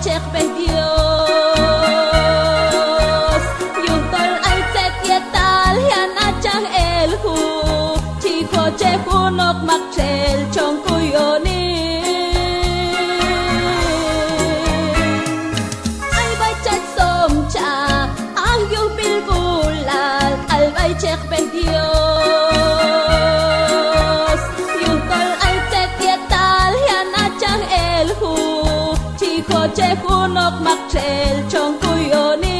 cheque Dios. Yung tol ay set yetal yan at siyang elhu. Chico che kunok makchel chong kuyoni. Ay bay chat som cha ang yung pilgulal albay cheque Dios. Yung tol ay set yetal yan at siyang elhu. Chico che kunok makchel chong kuyoni.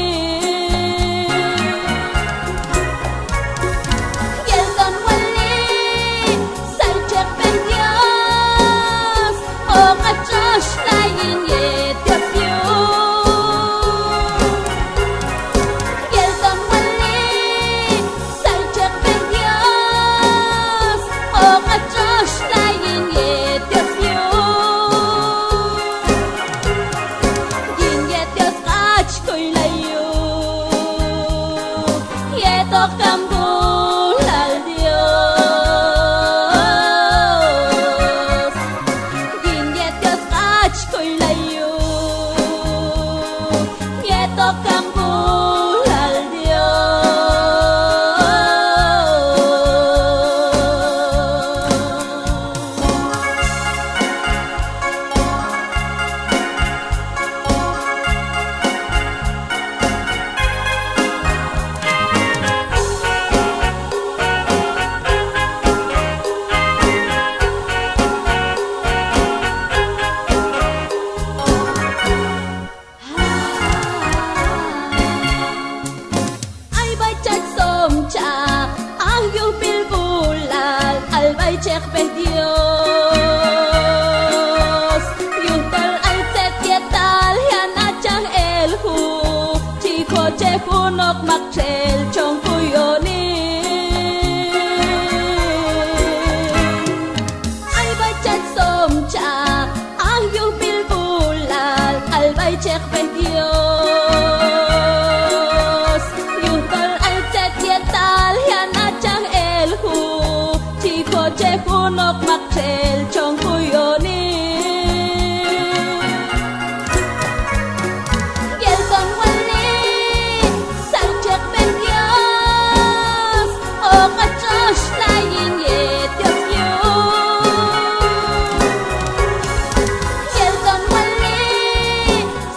Cheque Dios. Yung tol ay set yetal yan at siyang elhu. Chico che kunok makchel chong kuyoni. Ay bay chat som cha ang yung pilgulal albay cheque Dios. Yung tol ay set yetal yan at siyang elhu. Chico che kunok makchel chong kuyoni. Yel con wali sang cheque Dios. O kachosh layin ye Dios yo. Yel con wali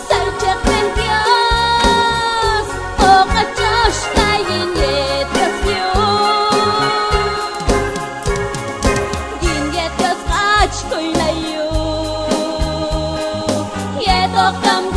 sang cheque Dios. O kachosh layin ye Dios yo. Ko'y layo, yeto kam